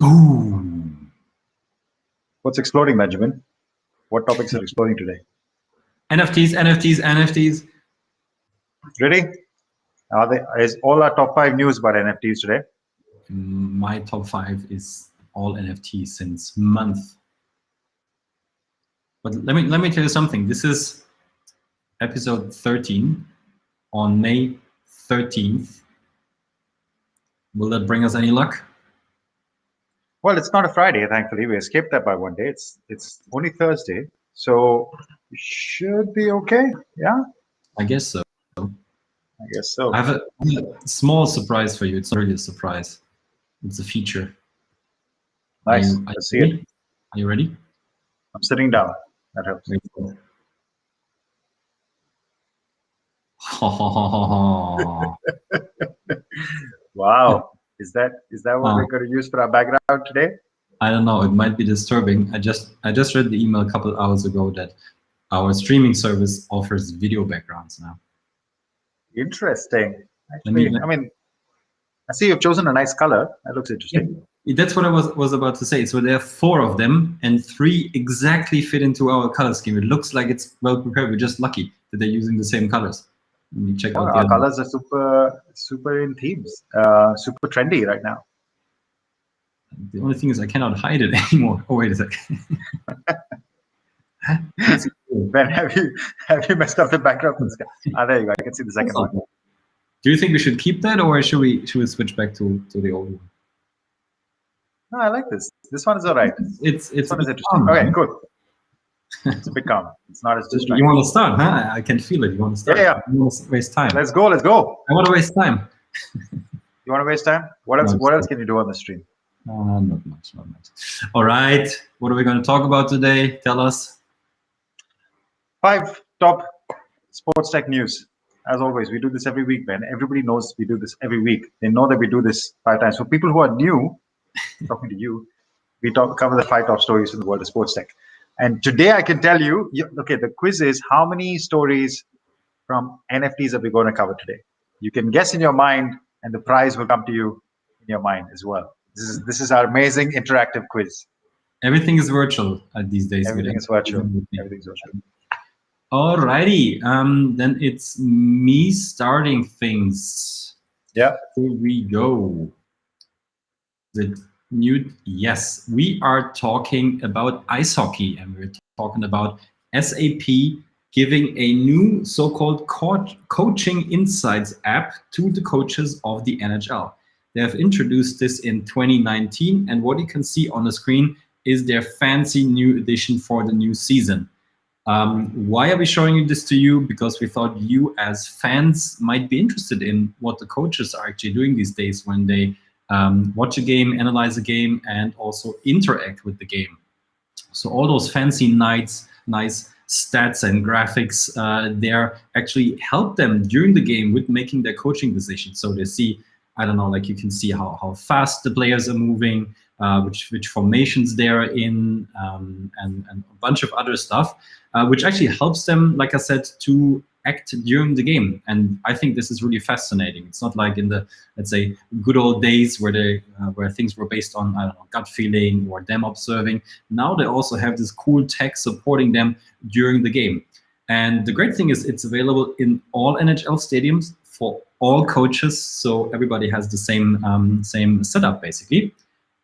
Ooh. What's exploding, Benjamin? What topics are exploding today? NFTs. Ready? Is all our top 5 news about NFTs today? My top 5 is all NFTs since month. But let me tell you something. This is episode 13 on May 13th. Will that bring us any luck? Well, it's not a Friday, thankfully. We escaped that by one day. It's only Thursday, so we should be okay. Yeah, I guess so. I guess so. I have a small surprise for you. It's not really a surprise. It's a feature. Nice. Let's see it. Are you ready? I'm sitting down. That helps. Wow. Is that what we're going to use for our background today? I don't know. It might be disturbing. I just read the email a couple hours ago that our streaming service offers video backgrounds now. Interesting. Actually, I see you've chosen a nice color. That looks interesting. Yeah, that's what I was about to say. So there are 4 of them, and 3 exactly fit into our color scheme. It looks like it's well prepared. We're just lucky that they're using the same colors. Let me check out our colors are super in themes, super trendy right now. The only thing is I cannot hide it anymore. Oh, wait a second. Ben, have you messed up the background? There you go. I can see the second one. Do you think we should keep that, or should we switch back to the old one? No, I like this. This one is all right. It's interesting. Okay, good. It's a bit calm. It's not as distracting. You want to start, huh? I can feel it. You want to start? Yeah. You want to waste time? Let's go. I want to waste time. You want to waste time? What else can you do on the stream? Not much. All right. What are we going to talk about today? Tell us. 5 top sports tech news. As always, we do this every week, Ben. Everybody knows we do this every week. They know that we do this 5 times. For people who are new, talking to you, we cover the 5 top stories in the world of sports tech. And today I can tell you, okay, the quiz is how many stories from NFTs are we going to cover today? You can guess in your mind, and the prize will come to you in your mind as well. This is our amazing interactive quiz. Everything is virtual these days. Everything is virtual. Everything's virtual. Alrighty, then it's me starting things. Yeah. Here we go. Yes, we are talking about ice hockey, and we're talking about SAP giving a new so-called Coaching Insights app to the coaches of the NHL. They have introduced this in 2019, and what you can see on the screen is their fancy new edition for the new season. Why are we showing this to you? Because we thought you as fans might be interested in what the coaches are actually doing these days when they watch a game, analyze a game, and also interact with the game. So all those fancy nice stats and graphics there actually help them during the game with making their coaching decisions. So they see, I don't know, like you can see how fast the players are moving, which formations they're in, and a bunch of other stuff, which actually helps them, like I said, to act during the game. And I think this is really fascinating. It's not like in the, let's say, good old days where things were based on, I don't know, gut feeling or them observing. Now they also have this cool tech supporting them during the game. And the great thing is it's available in all NHL stadiums for all coaches, so everybody has the same setup basically.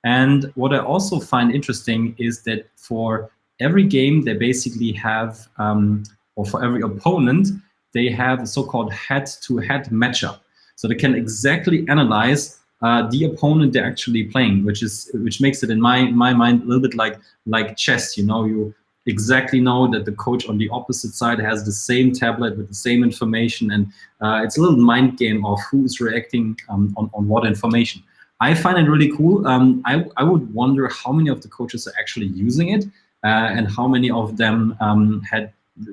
And what I also find interesting is that for every game they basically have, or for every opponent, they have a so-called head-to-head matchup. So they can exactly analyze the opponent they're actually playing, which makes it in my mind a little bit like chess. You know, you exactly know that the coach on the opposite side has the same tablet with the same information, and it's a little mind game of who's reacting on what information. I find it really cool. I would wonder how many of the coaches are actually using it, and how many of them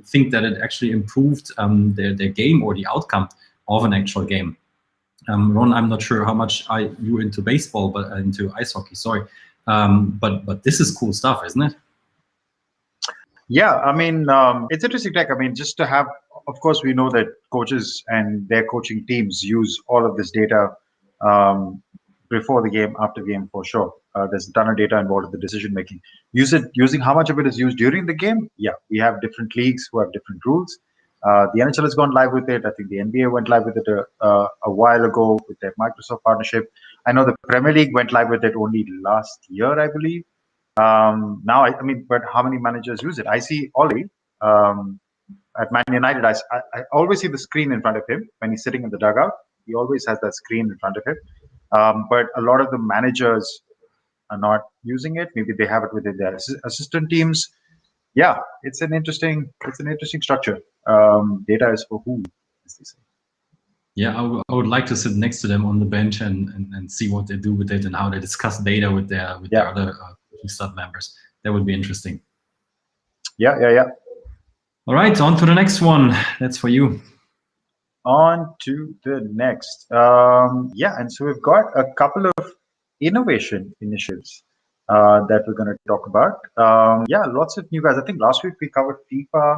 think that it actually improved their game or the outcome of an actual game. Ron, I'm not sure how much you into baseball, but into ice hockey. Sorry, but this is cool stuff, isn't it? Yeah, I mean, it's interesting tech. I mean, just to have, of course, we know that coaches and their coaching teams use all of this data before the game, after game, for sure. There's a ton of data involved in the decision making. Using how much of it is used during the game? Yeah, we have different leagues who have different rules. The NHL has gone live with it. I think the NBA went live with it a while ago with their Microsoft partnership. I know the Premier League went live with it only last year, I believe. Now, I mean, but how many managers use it? I see already at Man United, I always see the screen in front of him when he's sitting in the dugout. He always has that screen in front of him. But a lot of the managers are not using it. Maybe they have it within their assistant teams. Yeah, it's an interesting structure. Data is for who, as they say. Yeah, I would like to sit next to them on the bench and see what they do with it and how they discuss data with their other staff members. That would be interesting. Yeah. All right, on to the next one. That's for you. On to the next. And so we've got a couple of innovation initiatives that we're going to talk about. Lots of new guys. I think last week we covered FIFA,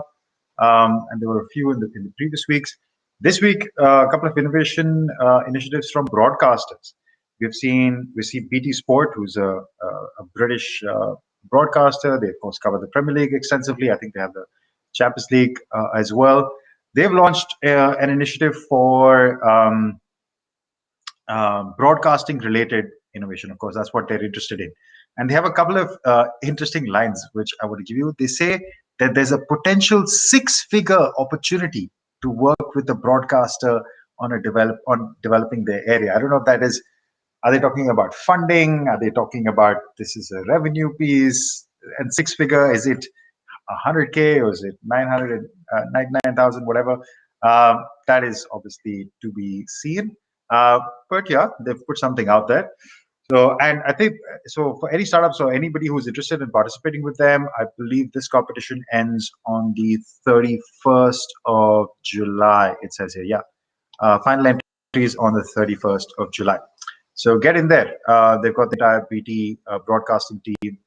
and there were a few in the previous weeks. This week, a couple of innovation initiatives from broadcasters. We see BT Sport, who's a British broadcaster. They of course cover the Premier League extensively. I think they have the Champions League as well. They've launched an initiative for broadcasting related innovation. Of course, that's what they're interested in. And they have a couple of interesting lines, which I would give you. They say that there's a potential 6-figure opportunity to work with a broadcaster on developing their area. I don't know if that is, are they talking about funding? Are they talking about this is a revenue piece? And 6-figure, is it 100K or is it 99,000, whatever? That is obviously to be seen. But yeah, they've put something out there. So, and I think, so for any startups or anybody who's interested in participating with them, I believe this competition ends on the 31st of July, it says here. Yeah. Final entries on the 31st of July. So get in there. They've got the entire BT broadcasting team,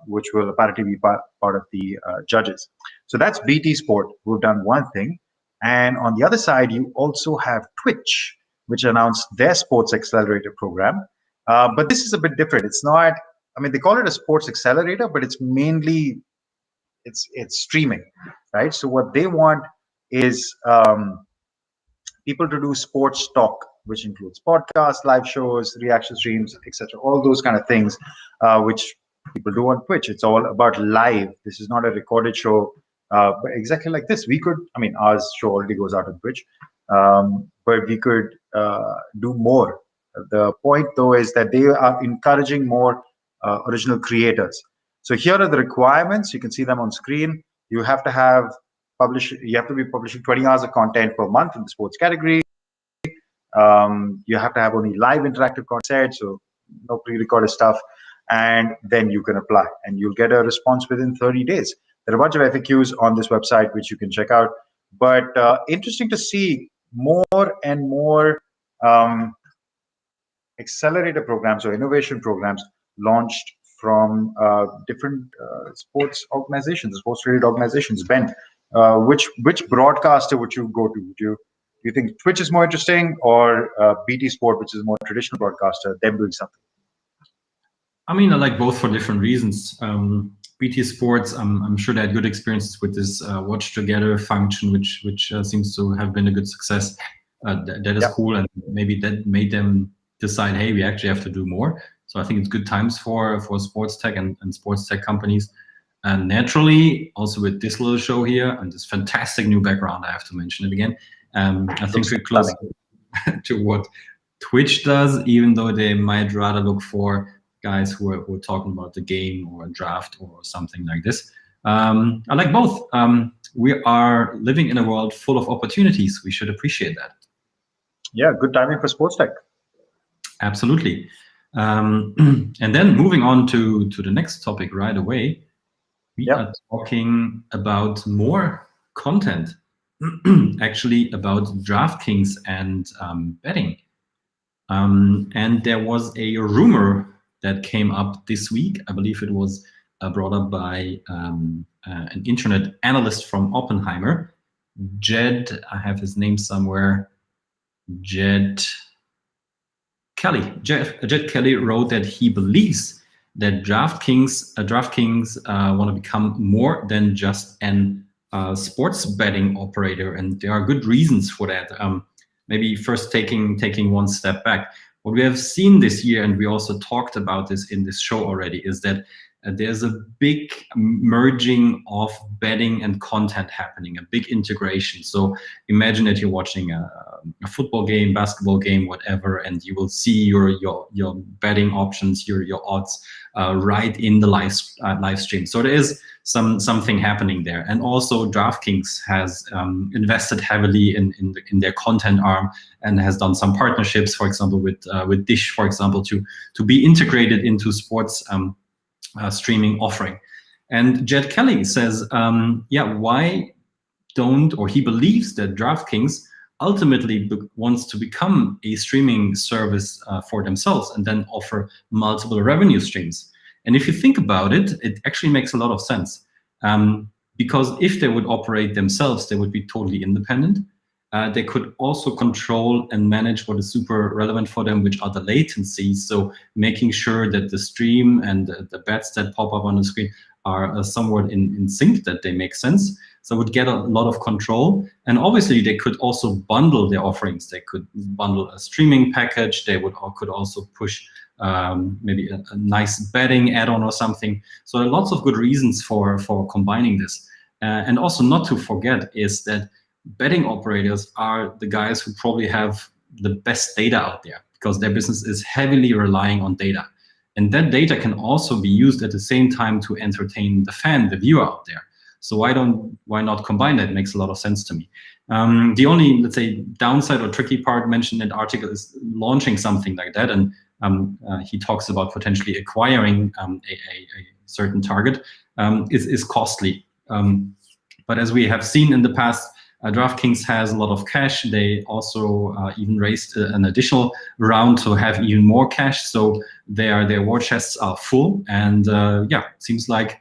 which will apparently be part of the judges. So that's BT Sport, who've done one thing. And on the other side, you also have Twitch, which announced their Sports Accelerator program. But this is a bit different. It's not, I mean, they call it a Sports Accelerator, but it's mainly, it's streaming, right? So what they want is people to do sports talk, which includes podcasts, live shows, reaction streams, etc. All those kind of things, which people do on Twitch. It's all about live. This is not a recorded show, but exactly like this. We could, I mean, our show already goes out on Twitch, but we could do more. The point, though, is that they are encouraging more original creators. So here are the requirements. You can see them on screen. You have to have you have to be publishing 20 hours of content per month in the sports category. You have to have only live interactive content, so no pre-recorded stuff, and then you can apply and you'll get a response within 30 days. There are a bunch of FAQs on this website which you can check out, but interesting to see more and more accelerator programs or innovation programs launched from different sports organizations, sports-related organizations. Ben, which broadcaster would you go to? Do you think Twitch is more interesting, or BT Sport, which is a more traditional broadcaster, them doing something? I mean, I like both for different reasons. BT Sports, I'm sure they had good experiences with this watch together function, which seems to have been a good success. That is cool, and maybe that made them decide, hey, we actually have to do more. So I think it's good times for sports tech and sports tech companies. And naturally, also with this little show here and this fantastic new background, I have to mention it again. I think we're close to what Twitch does, even though they might rather look for guys who are talking about the game or a draft or something like this. I like both. We are living in a world full of opportunities. We should appreciate that. Yeah, good timing for sports tech. Absolutely. And then moving on to the next topic right away, we are talking about more content, actually about DraftKings and betting. And there was a rumor that came up this week. I believe it was brought up by an internet analyst from Oppenheimer, Jed. I have his name somewhere. Jed Kelly. Jed Kelly wrote that he believes that DraftKings want to become more than just an sports betting operator, and there are good reasons for that. Maybe first taking one step back. What we have seen this year, and we also talked about this in this show already, is that there's a big merging of betting and content happening, a big integration. So imagine that you're watching a football game, basketball game, whatever, and you will see your betting options, your odds right in the live stream. So there is something happening there. And also DraftKings has invested heavily in their content arm and has done some partnerships, for example, with Dish, for example, to be integrated into sports streaming offering. And Jed Kelly says, why don't, or he believes that DraftKings ultimately wants to become a streaming service for themselves and then offer multiple revenue streams. And if you think about it, it actually makes a lot of sense. Because if they would operate themselves, they would be totally independent. They could also control and manage what is super relevant for them, which are the latencies. So making sure that the stream and the bets that pop up on the screen are somewhat in sync, that they make sense. So would get a lot of control. And obviously they could also bundle their offerings. They could bundle a streaming package. They could also push maybe a nice betting add-on or something. So there are lots of good reasons for combining this. And also not to forget is that betting operators are the guys who probably have the best data out there because their business is heavily relying on data. And that data can also be used at the same time to entertain the fan, the viewer out there. So why not combine that? It makes a lot of sense to me. The only, let's say, downside or tricky part mentioned in the article is launching something like that. And he talks about potentially acquiring a certain target is costly. But as we have seen in the past, DraftKings has a lot of cash. They also even raised an additional round to have even more cash. So their war chests are full. And it seems like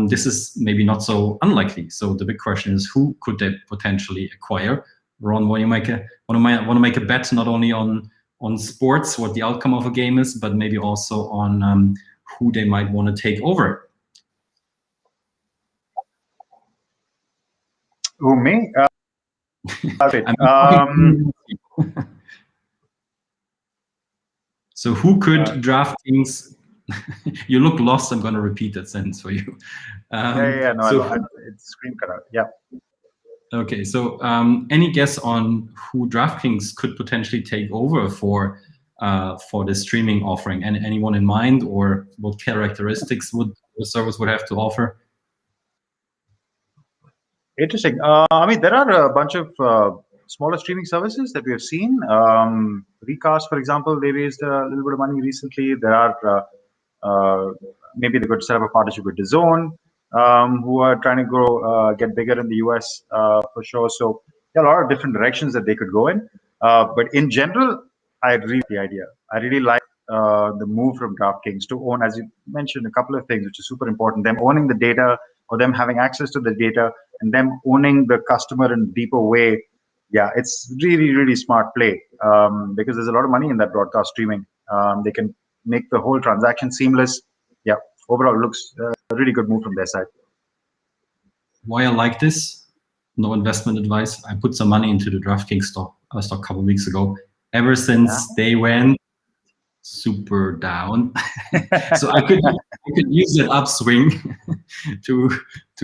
this is maybe not so unlikely. So the big question is, who could they potentially acquire? Ron, want to make a bet not only on sports, what the outcome of a game is, but maybe also on who they might want to take over? Who, me? So who could DraftKings? You look lost. I'm going to repeat that sentence for you. It's screen cut out. Yeah. Okay, so any guess on who DraftKings could potentially take over for the streaming offering? And anyone in mind, or what characteristics would the service would have to offer? Interesting. I mean, there are a bunch of smaller streaming services that we have seen. Recast, for example, they raised a little bit of money recently. There are maybe they could set up a partnership with DAZN, who are trying to grow, get bigger in the US for sure. So there are a lot of different directions that they could go in. But in general, I really like the idea. I really like the move from DraftKings to own, as you mentioned, a couple of things which is super important. Them owning the data, or them having access to the data, and them owning the customer in a deeper way. Yeah, it's really, really smart play because there's a lot of money in that broadcast streaming. They can make the whole transaction seamless. Yeah, overall, it looks a really good move from their side. Why I like this? No investment advice. I put some money into the DraftKings stock a couple of weeks ago. Ever since they went super down, so I could use that upswing to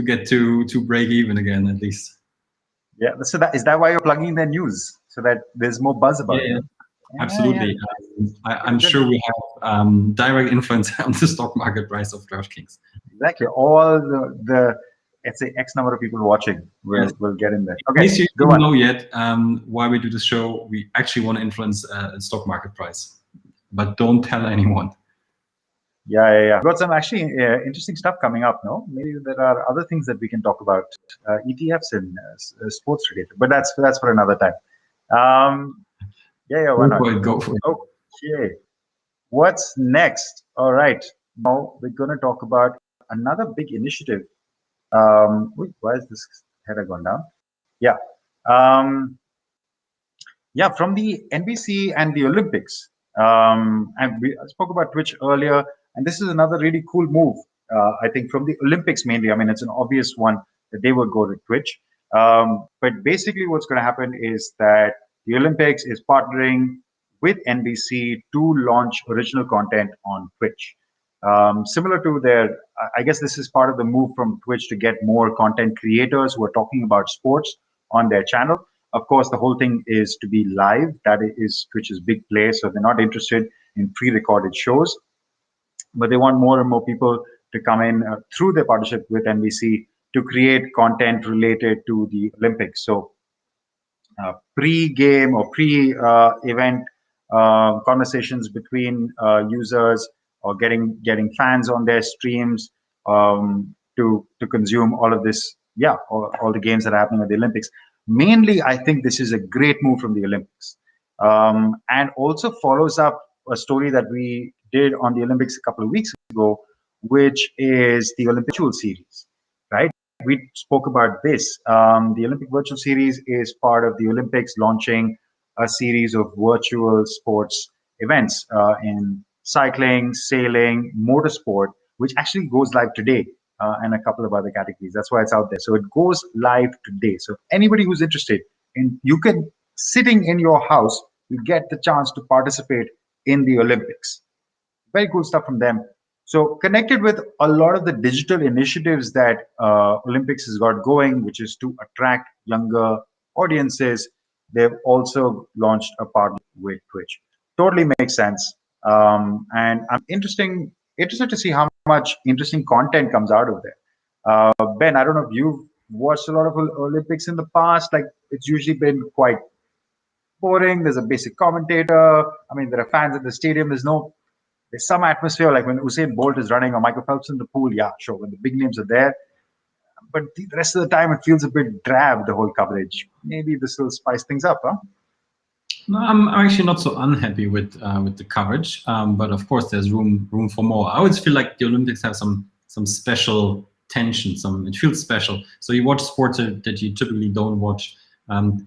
get to break even again at least. Yeah. So is that why you're plugging their news so that there's more buzz about it? Absolutely. I'm sure we have direct influence on the stock market price of DraftKings. Exactly. All the let's say X number of people watching will get in there. Okay. In case you don't know yet why we do this show, we actually want to influence the stock market price. but don't tell anyone. Yeah. Got some actually interesting stuff coming up. No, maybe there are other things that we can talk about, ETFs and sports related, but that's for another time. Why not? Go for it. Okay, what's next? All right, now we're going to talk about another big initiative. Why is this header gone down? Yeah. From the NBC and the Olympics. And we spoke about Twitch earlier, and this is another really cool move. I think from the Olympics mainly. I mean, it's an obvious one that they would go to Twitch. But basically, what's going to happen is that the Olympics is partnering with NBC to launch original content on Twitch. Similar to their, I guess this is part of the move from Twitch to get more content creators who are talking about sports on their channel. Of course, the whole thing is to be live. That is Twitch's big play. So they're not interested in pre-recorded shows, but they want more and more people to come in through their partnership with NBC to create content related to the Olympics. So pre-game or pre-event conversations between users, or getting fans on their streams to consume all of this, all the games that are happening at the Olympics. Mainly, I think this is a great move from the Olympics, and also follows up a story that we did on the Olympics a couple of weeks ago, which is the Olympic Virtual Series, right? We spoke about this. The Olympic Virtual Series is part of the Olympics launching a series of virtual sports events in cycling, sailing, motorsport, which actually goes live today, and a couple of other categories. That's why it's out there. So it goes live today. So anybody who's interested, you can, sitting in your house, you get the chance to participate in the Olympics. Very cool stuff from them. So connected with a lot of the digital initiatives that Olympics has got going, which is to attract younger audiences, they've also launched a partnership with Twitch. Totally makes sense. And I'm interested to see how much interesting content comes out of there. Ben, I don't know if you've watched a lot of Olympics in the past. Like, it's usually been quite boring. There's a basic commentator. I mean, there are fans at the stadium. There's some atmosphere, like when Usain Bolt is running or Michael Phelps in the pool. Yeah, sure, when the big names are there. But the rest of the time, it feels a bit drab, the whole coverage. Maybe this will spice things up, huh? No, I'm actually not so unhappy with the coverage, but of course there's room for more. I always feel like the Olympics have some special tension. It feels special. So you watch sports that you typically don't watch.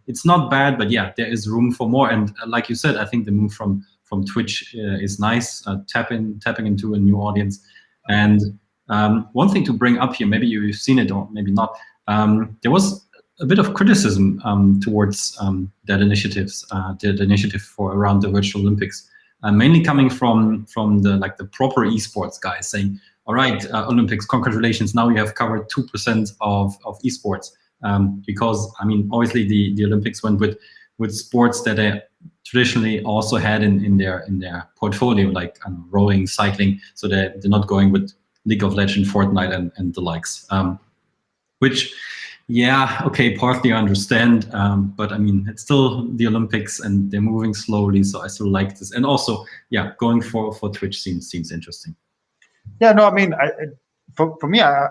It's not bad, but yeah, there is room for more. And like you said, I think the move from Twitch is nice, tapping into a new audience. And one thing to bring up here, maybe you've seen it or maybe not. There was a bit of criticism towards that initiative for around the Virtual Olympics, mainly coming from the proper esports guys saying, "All right, Olympics, congratulations! Now you have covered 2% of esports." Because I mean, obviously the Olympics went with sports that they traditionally also had in their portfolio, like rowing, cycling. So they're not going with League of Legends, Fortnite, and the likes, which. Yeah, okay, partly I understand, but I mean, it's still the Olympics and they're moving slowly, so I still like this. And also, yeah, going for Twitch seems interesting. Yeah, no, I mean, for me, I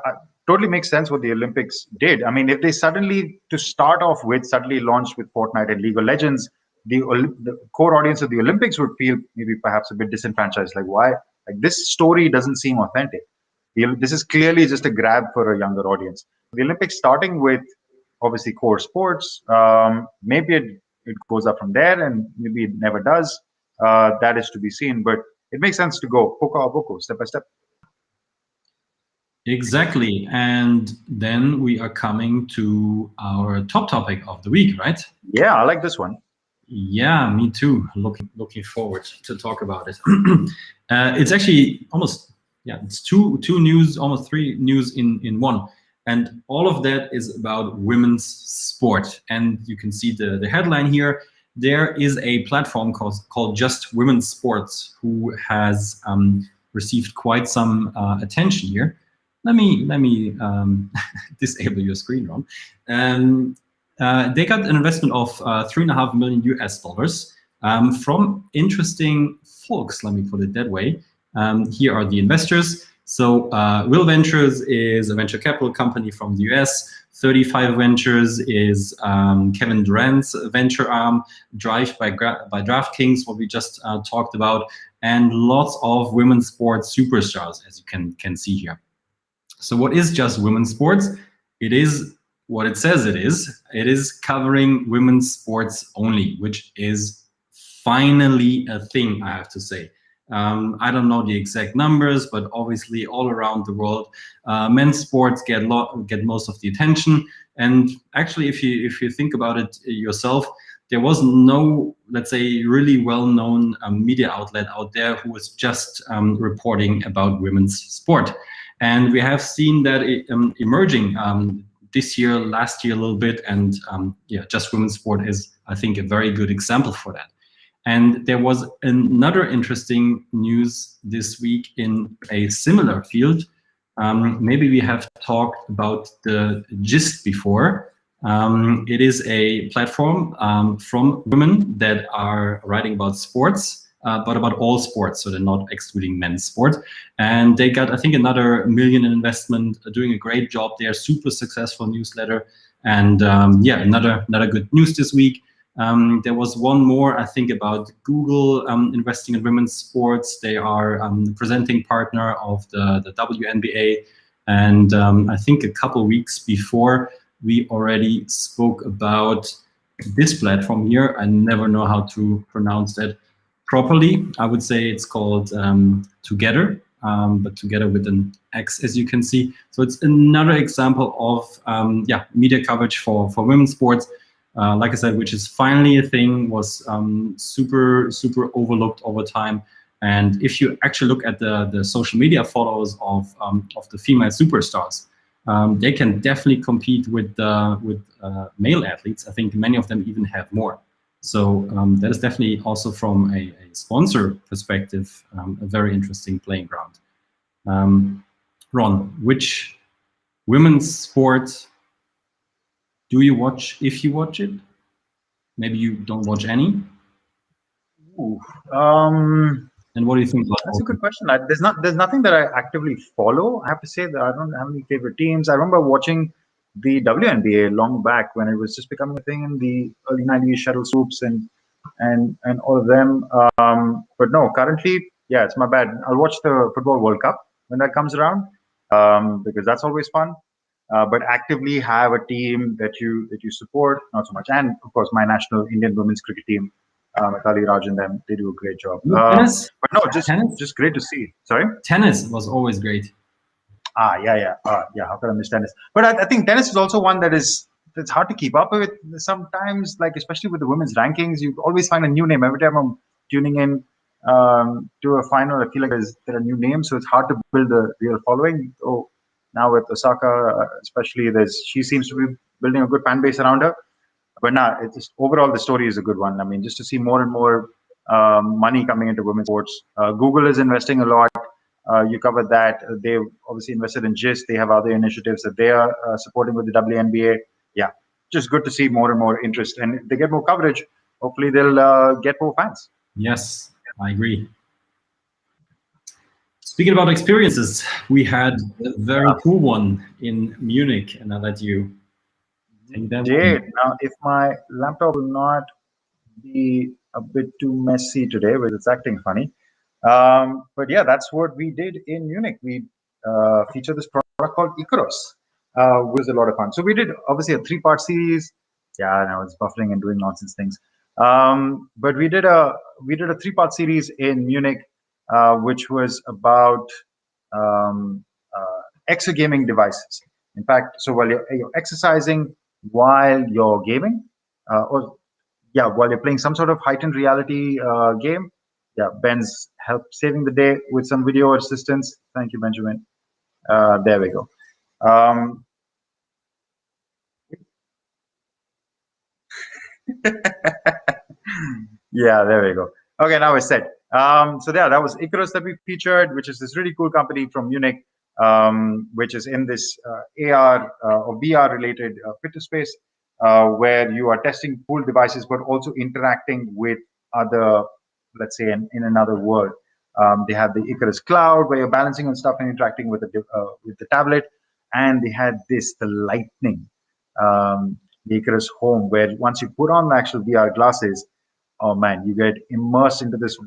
totally makes sense what the Olympics did. I mean, if they suddenly launched with Fortnite and League of Legends, the core audience of the Olympics would feel maybe perhaps a bit disenfranchised. Like, why? Like, this story doesn't seem authentic. This is clearly just a grab for a younger audience. The Olympics starting with obviously core sports, maybe it goes up from there, and maybe it never does. That is to be seen, but it makes sense to go poco a poco, step by step. Exactly, and then we are coming to our top topic of the week, right? Yeah, I like this one. Yeah, me too. Looking forward to talk about it. It's actually almost. Yeah, it's two news, almost three news in one. And all of that is about women's sport. And you can see the headline here. There is a platform called Just Women's Sports who has received quite some attention here. Let me disable your screen, Ron. They got an investment of $3.5 million US from interesting folks, let me put it that way. Here are the investors. So Will Ventures is a venture capital company from the US. 35 Ventures is Kevin Durant's venture arm, Drive by DraftKings, what we just talked about, and lots of women's sports superstars, as you can see here. So what is just women's sports? It is what it says it is. It is covering women's sports only, which is finally a thing, I have to say. I don't know the exact numbers, but obviously all around the world, men's sports get most of the attention. And actually, if you think about it yourself, there was no, let's say, really well-known media outlet out there who was just reporting about women's sport. And we have seen that emerging this year, last year a little bit, and yeah, just women's sport is, I think, a very good example for that. And there was another interesting news this week in a similar field. Maybe we have talked about the Gist before. It is a platform from women that are writing about sports, but about all sports, so they're not excluding men's sport. And they got, I think, another $1 million in investment, doing a great job. They are super successful newsletter. And yeah, another good news this week. There was one more, I think, about Google investing in women's sports. They are presenting partner of the WNBA. And I think a couple weeks before, we already spoke about this platform here. I never know how to pronounce that properly. I would say it's called Together, but Together with an X, as you can see. So it's another example of yeah, media coverage for women's sports. Like I said, which is finally a thing, was super overlooked over time. And if you actually look at the social media follows of the female superstars, they can definitely compete with male athletes. I think many of them even have more. So that is definitely also from a sponsor perspective a very interesting playing ground. Ron, which women's sport do you watch, if you watch it? Maybe you don't watch any? Ooh, and what do you think about that's a good question. There's nothing that I actively follow. I have to say that I don't have any favorite teams. I remember watching the WNBA long back when it was just becoming a thing in the early 90s, Shuttle Swoops and all of them. But no, currently, yeah, it's my bad. I'll watch the Football World Cup when that comes around, because that's always fun. But actively have a team that you support, not so much. And of course, my national Indian women's cricket team, Mitali Raj and them, they do a great job. Tennis? But no, just great to see. Sorry? Tennis was always great. Yeah. How can I miss tennis? But I think tennis is also one that's hard to keep up with sometimes, like especially with the women's rankings. You always find a new name. Every time I'm tuning in to a final, I feel like there are new names, so it's hard to build a real following. Oh, now with Osaka, especially, she seems to be building a good fan base around her. But it's just, overall, the story is a good one. I mean, just to see more and more money coming into women's sports. Google is investing a lot. You covered that. They've obviously invested in GIST. They have other initiatives that they are supporting with the WNBA. Yeah, just good to see more and more interest. And if they get more coverage, hopefully they'll get more fans. Yes, I agree. Speaking about experiences, we had a very cool one in Munich, and I'll let you take that one. Now, if my laptop will not be a bit too messy today, but it's acting funny. But yeah, that's what we did in Munich. We featured this product called Icaros, which was a lot of fun. So we did obviously a 3-part series. Yeah, now it's buffering and doing nonsense things. But we did a 3-part series in Munich, which was about exergaming devices. In fact, so while you're exercising, while you're gaming, while you're playing some sort of heightened reality game, Ben's helped saving the day with some video assistance. Thank you, Benjamin. There we go. Yeah, there we go. Okay, now it's set. So yeah, that was Icaros that we featured, which is this really cool company from Munich, which is in this AR or VR related fitness space, where you are testing cool devices, but also interacting with other, let's say, in another world. They have the Icaros cloud where you're balancing and stuff and interacting with the tablet, and they had the lightning, the Icaros home, where once you put on the actual VR glasses, oh man, you get immersed into this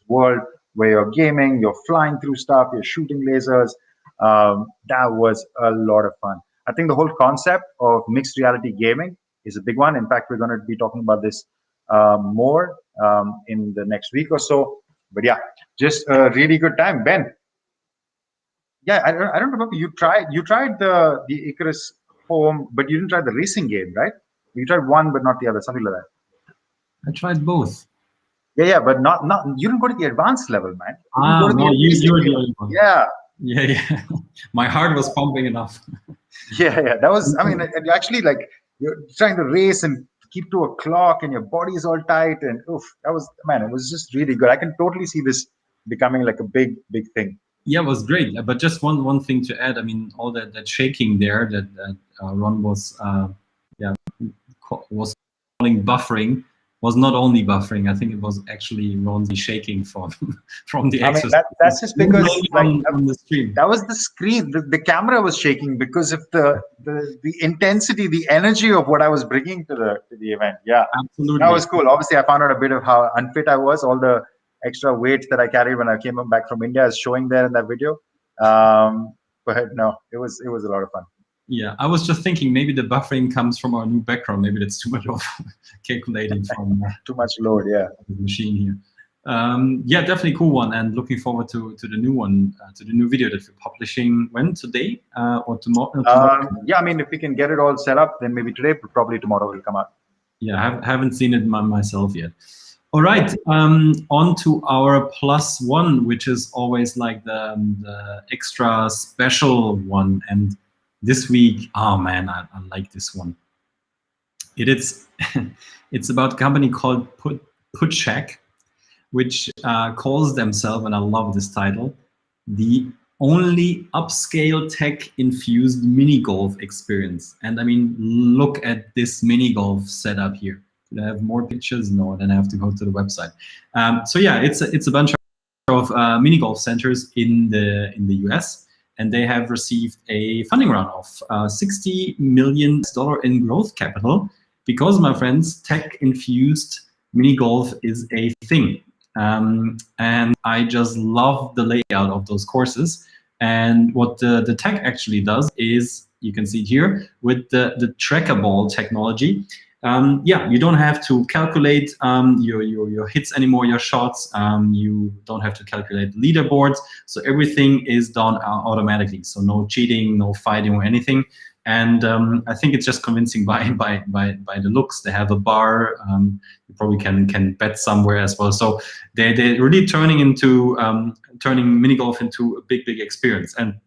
world where you're gaming, you're flying through stuff, you're shooting lasers. That was a lot of fun. I think the whole concept of mixed reality gaming is a big one. In fact, we're going to be talking about this more in the next week or so. But yeah, just a really good time, Ben. Yeah, I don't remember. You tried the Icaros home, but you didn't try the racing game, right? You tried one, but not the other, something like that. I tried both. Yeah, but not you didn't go to the advanced level, man. No, you were the only one. Yeah. Yeah. My heart was pumping enough. Yeah. That was, I mean, and you actually, like, you're trying to race and keep to a clock and your body is all tight, and oof, that was, man, it was just really good. I can totally see this becoming like a big thing. Yeah, it was great. But just one thing to add, I mean, all that shaking there that Ron was calling buffering was not only buffering. I think it was actually Ron's shaking from the exercise. I mean, that's just because on the stream. That was the screen. The camera was shaking because of the intensity, the energy of what I was bringing to the event. Yeah, absolutely. That was cool. Obviously, I found out a bit of how unfit I was. All the extra weights that I carried when I came back from India is showing there in that video. But no, it was a lot of fun. Yeah, I was just thinking maybe the buffering comes from our new background. Maybe that's too much of calculating from too much load. Yeah, the machine here. Yeah, definitely cool one, and looking forward to the new one, to the new video that we're publishing. When? Today or tomorrow? Yeah, I mean, if we can get it all set up, then maybe today, but probably tomorrow will come out. Yeah, I haven't seen it myself yet. All right, on to our +1, which is always like the extra special one. And this week, oh man, I like this one. It's about a company called Putcheck, which calls themselves, and I love this title, the only upscale tech-infused mini golf experience. And I mean, look at this mini golf setup here. Do I have more pictures? No, then I have to go to the website. So yeah, it's a bunch of mini golf centers in the US. And they have received a funding round of $60 million in growth capital because, my friends, tech-infused mini golf is a thing. And I just love the layout of those courses. And what the tech actually does is, you can see here, with the tracker ball technology, yeah, you don't have to calculate your hits anymore, your shots. You don't have to calculate leaderboards. So everything is done automatically. So no cheating, no fighting or anything. And I think it's just convincing by the looks. They have a bar. You probably can bet somewhere as well. So they're really turning mini golf into a big experience. And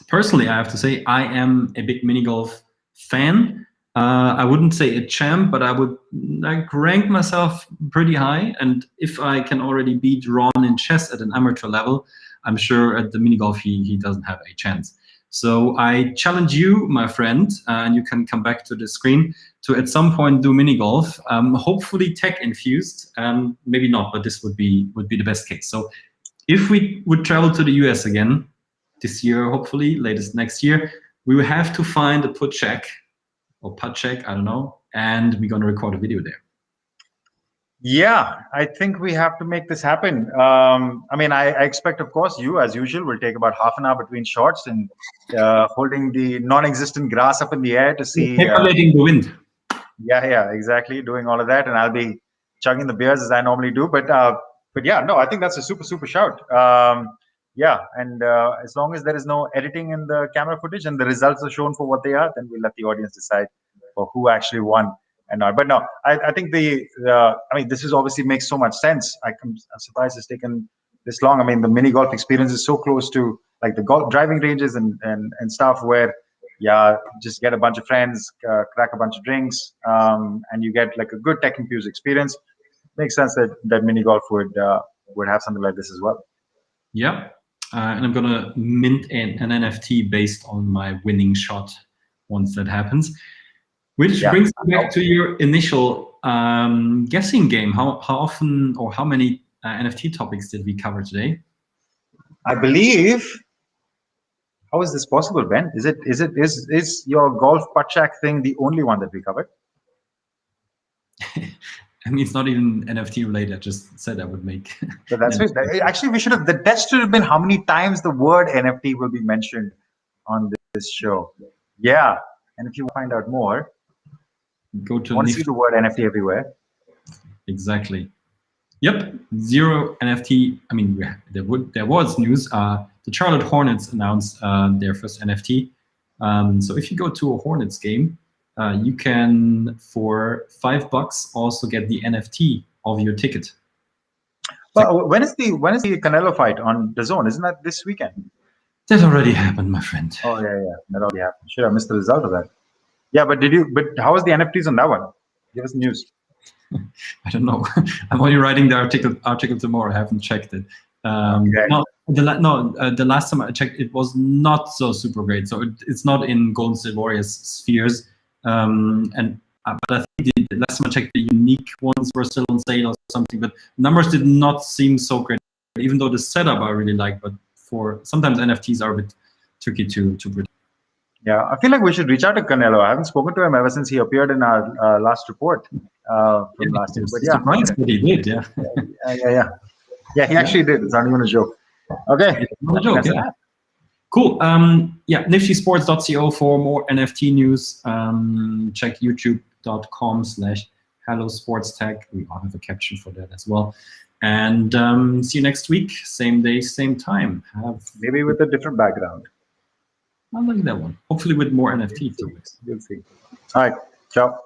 personally, I have to say, I am a big mini golf fan. I wouldn't say a champ, but I would rank myself pretty high. And if I can already beat Ron in chess at an amateur level, I'm sure at the mini golf he doesn't have a chance. So I challenge you, my friend, and you can come back to the screen, to at some point do mini golf, hopefully tech infused, maybe not, but this would be the best case. So if we would travel to the US again this year, hopefully latest next year, we will have to find a Putcheck or Putcheck, I don't know, and we're going to record a video there. Yeah, I think we have to make this happen. I mean, I expect, of course, you, as usual, will take about half an hour between shots and holding the non-existent grass up in the air to see... Calculating the wind. Yeah, exactly. Doing all of that, and I'll be chugging the beers as I normally do. But yeah, no, I think that's a super shout. Yeah, and as long as there is no editing in the camera footage and the results are shown for what they are, then we'll let the audience decide for who actually won and not. But no, I think I mean, this is obviously makes so much sense. I'm surprised it's taken this long. I mean, the mini golf experience is so close to like the golf driving ranges and stuff where, yeah, just get a bunch of friends, crack a bunch of drinks, and you get like a good tech infused experience. Makes sense that mini golf would have something like this as well. Yeah. And I'm gonna mint an NFT based on my winning shot once that happens. Which brings me back to your initial guessing game. How often or how many NFT topics did we cover today? I believe. How is this possible, Ben? Is your golf putt shack thing the only one that we covered? I mean, it's not even NFT related. I just said I would make. But that's right. Actually, we should have. The test should have been how many times the word NFT will be mentioned on this show. Yeah, and if you find out more, Go to. I want to see the word NFT everywhere. Exactly. Yep. 0 NFT. I mean, there was news. The Charlotte Hornets announced their first NFT. So if you go to a Hornets game, you can for $5 also get the NFT of your ticket. Well, when is the Canelo fight on DAZN? Isn't that this weekend? That already happened, my friend. Oh yeah, that already happened. Should have missed the result of that. Yeah, but how was the NFTs on that one? Give us the news. I don't know. I'm only writing the article tomorrow. I haven't checked it. No, the last time I checked, it was not so super great. So it's not in Golden State Warriors spheres. But I think the last time I checked, the unique ones were still on sale or something. But numbers did not seem so great, even though the setup I really like. But sometimes NFTs are a bit tricky to predict. Yeah, I feel like we should reach out to Canelo. I haven't spoken to him ever since he appeared in our last report from last year. But surprised that he did. Yeah, he actually did. It's not even a joke. Okay, it's not a joke. Yeah. Cool. niftysports.co for more NFT news. Check youtube.com/hellosportstech. We all have a caption for that as well. And see you next week. Same day, same time. Maybe with a different background. I like that one. Hopefully with more NFT topics. We'll see. All right. Ciao.